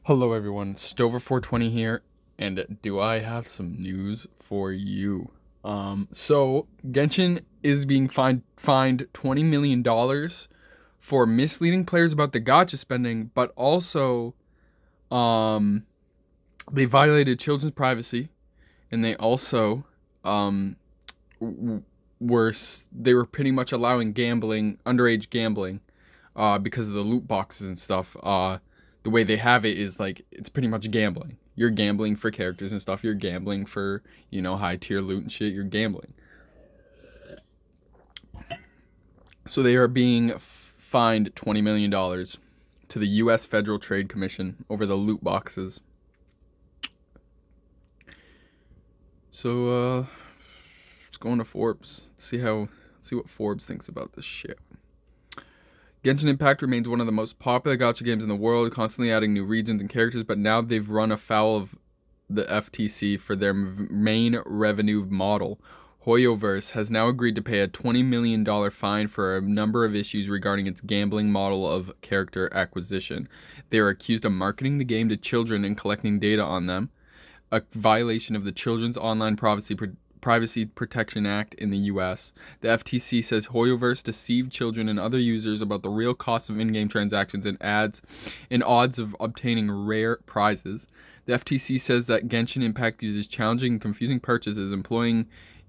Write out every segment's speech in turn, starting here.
Hello everyone, Stover420 here, and do I have some news for you? So Genshin is being fined $20 million for misleading players about the gacha spending, but also um they violated children's privacy, and they also um they were pretty much allowing gambling, underage gambling, because of the loot boxes and stuff. The way they have it is like it's pretty much gambling. You're gambling for characters and stuff. You're gambling for high tier loot and shit. You're gambling. So they are being fined $20 million to the U.S. Federal Trade Commission over the loot boxes. So let's go into Forbes. Let's see what Forbes thinks about this shit. Genshin Impact remains one of the most popular gacha games in the world, constantly adding new regions and characters, but now they've run afoul of the FTC for their main revenue model. Hoyoverse has now agreed to pay a $20 million fine for a number of issues regarding its gambling model of character acquisition. They are accused of marketing the game to children and collecting data on them, a violation of the Children's Online Privacy Protection Act in the US. The FTC says Hoyoverse deceived children and other users about the real cost of in-game transactions and odds of obtaining rare prizes. The FTC says that Genshin Impact uses challenging and confusing purchases, employing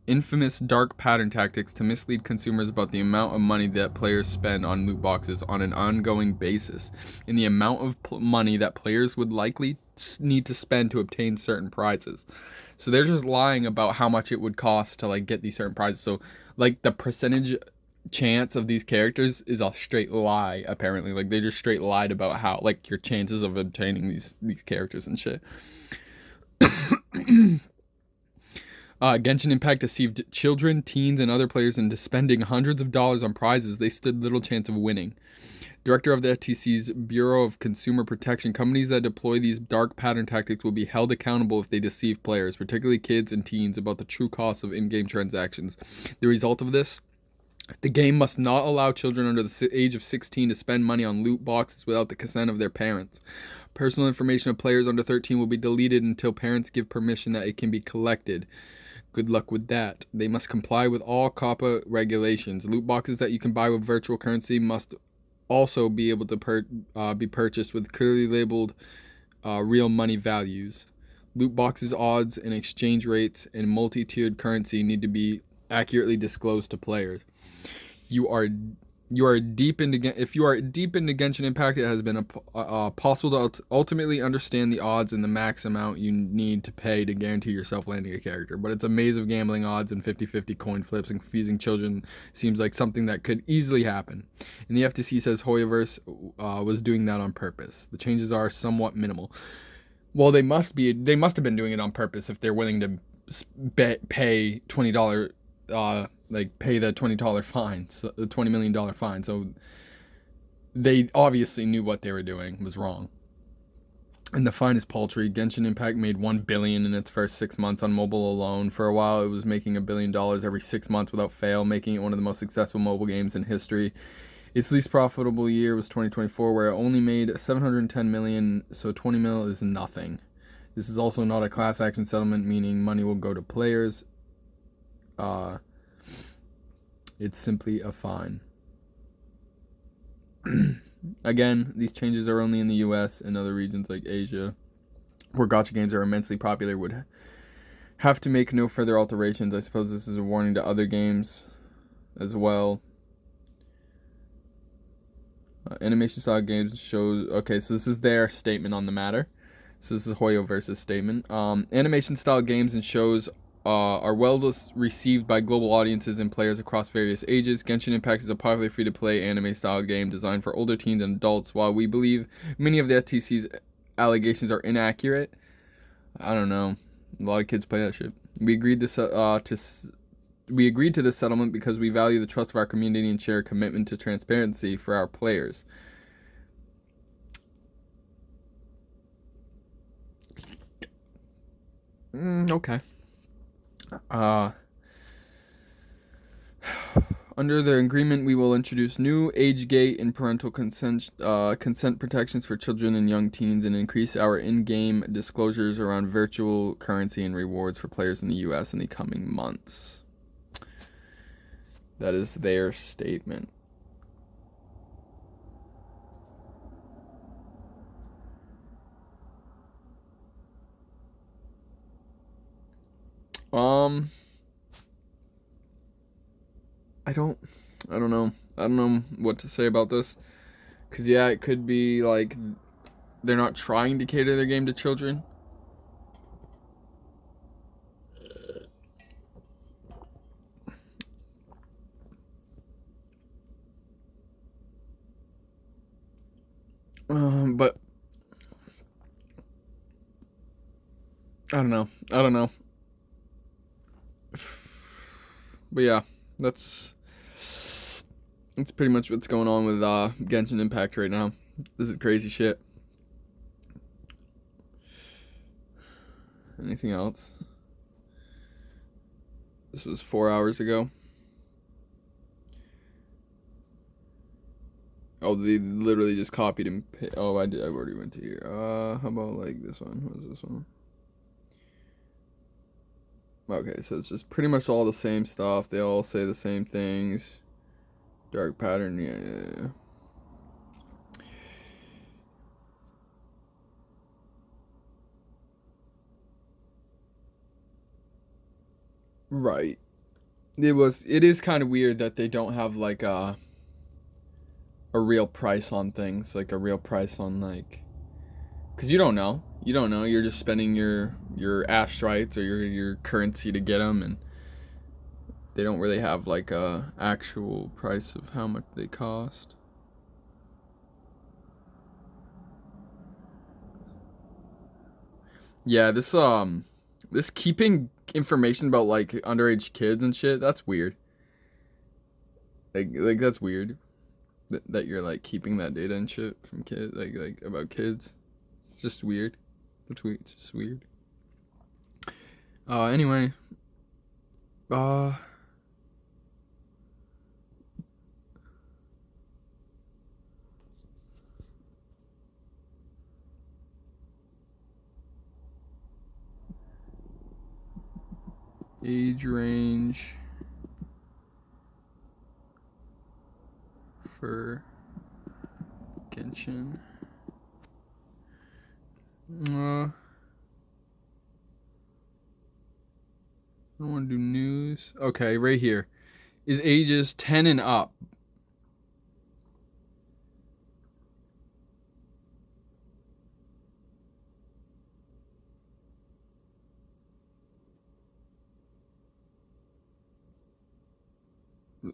infamous dark pattern tactics to mislead consumers about the amount of money that players spend on loot boxes on an ongoing basis, and the amount of money that players would likely need to spend to obtain certain prizes. So they're just lying about how much it would cost to get these certain prizes. So the percentage chance of these characters is a straight lie, apparently. They just straight lied about how your chances of obtaining these characters and shit. Genshin Impact deceived children, teens, and other players into spending hundreds of dollars on prizes they stood little chance of winning. Director of the FTC's Bureau of Consumer Protection, companies that deploy these dark pattern tactics will be held accountable if they deceive players, particularly kids and teens, about the true cost of in-game transactions. The result of this? The game must not allow children under the age of 16 to spend money on loot boxes without the consent of their parents. Personal information of players under 13 will be deleted until parents give permission that it can be collected. Good luck with that. They must comply with all COPPA regulations. Loot boxes that you can buy with virtual currency must also be able to be purchased with clearly labeled real money values. Loot boxes, odds, and exchange rates and multi-tiered currency need to be accurately disclosed to players. If you are deep into Genshin Impact, it has been possible to ultimately understand the odds and the max amount you need to pay to guarantee yourself landing a character. But it's a maze of gambling odds and 50-50 coin flips, and confusing children seems like something that could easily happen. And the FTC says Hoyoverse was doing that on purpose. The changes are somewhat minimal. Well, they must have been doing it on purpose if they're willing to pay $20 pay the $20 fine, so the $20 million fine. So they obviously knew what they were doing was wrong. And the fine is paltry. Genshin Impact made $1 billion in its first 6 months on mobile alone. For a while, it was making $1 billion every 6 months without fail, making it one of the most successful mobile games in history. Its least profitable year was 2024, where it only made $710 million, so $20 million is nothing. This is also not a class action settlement, meaning money will go to players. It's simply a fine. Again, these changes are only in the US and other regions like Asia, where gacha games are immensely popular, would have to make no further alterations. I suppose this is a warning to other games as well. Animation style games shows... Okay, so this is their statement on the matter. So this is Hoyoverse's statement. Animation style games and shows are well received by global audiences and players across various ages. Genshin Impact is a popular free-to-play anime-style game designed for older teens and adults. While we believe many of the FTC's allegations are inaccurate, I don't know. A lot of kids play that shit. We agreed to this settlement because we value the trust of our community and share a commitment to transparency for our players. Okay. Under the agreement, we will introduce new age gate and parental consent protections for children and young teens, and increase our in-game disclosures around virtual currency and rewards for players in the U.S. in the coming months. That is their statement. I don't know. I don't know what to say about this. Because, yeah, it could be like they're not trying to cater their game to children. But I don't know. But yeah, that's pretty much what's going on with Genshin Impact right now. This is crazy shit. Anything else? This was 4 hours ago. Oh, they literally just copied and oh, I already went to here. How about like this one? What is this one? Okay, so it's just pretty much all the same stuff. They all say the same things. Dark pattern, yeah. Right. It is kind of weird that they don't have like a real price on things, like a real price on like, because you don't know. You're just spending your astrites or your currency to get them, and they don't really have like a actual price of how much they cost. Yeah, this keeping information about like underage kids and shit, that's weird. Like that's weird. That you're like keeping that data and shit from kids, like about kids. It's just weird. It's weird. It's just weird. Anyway. Age range for Genshin. I don't want to do news. Okay, right here. Is ages 10 and up.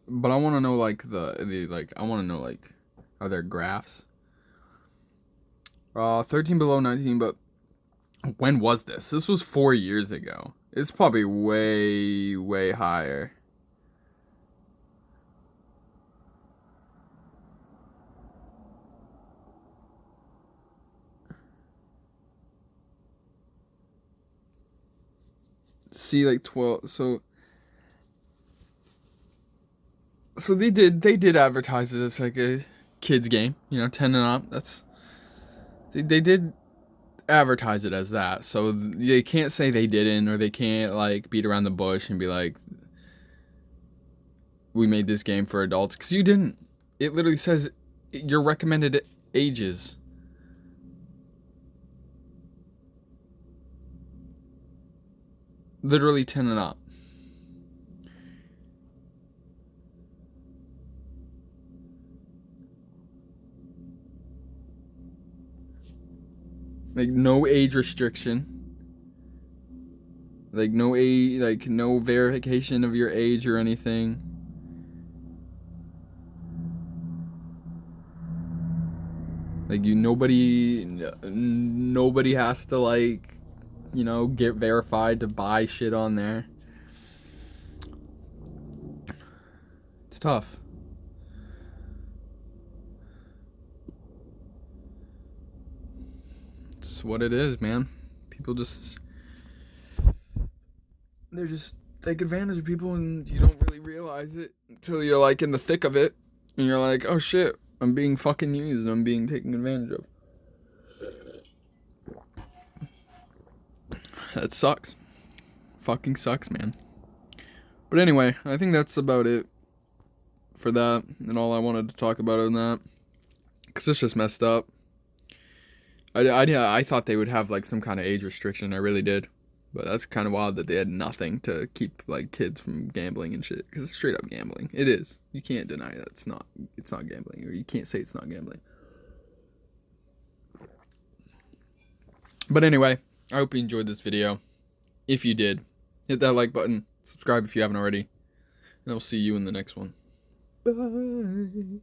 But I want to know like the like I want to know like are there graphs? 13 below 19, but when was this? This was 4 years ago. It's probably way higher. See, like 12. So they did advertise it as like a kids game, 10 and up. They did advertise it as that. So they can't say they didn't, or they can't like beat around the bush and be like, we made this game for adults, because you didn't. It literally says your recommended ages. Literally 10 and up. Like no age restriction. Like no age, like no verification of your age or anything. Like nobody has to like, get verified to buy shit on there. It's tough. It's what it is, man. People they just take advantage of people, and you don't really realize it. till you're like in the thick of it, and you're like, oh shit, I'm being fucking used, I'm being taken advantage of. That sucks. Fucking sucks, man. But anyway, I think that's about it for that, and all I wanted to talk about on that, because it's just messed up. I thought they would have like some kind of age restriction. I really did, but that's kind of wild that they had nothing to keep like kids from gambling and shit. Because it's straight up gambling. It is. You can't deny that it's not gambling, or you can't say it's not gambling. But anyway, I hope you enjoyed this video. If you did, hit that like button, subscribe if you haven't already, and I'll see you in the next one. Bye.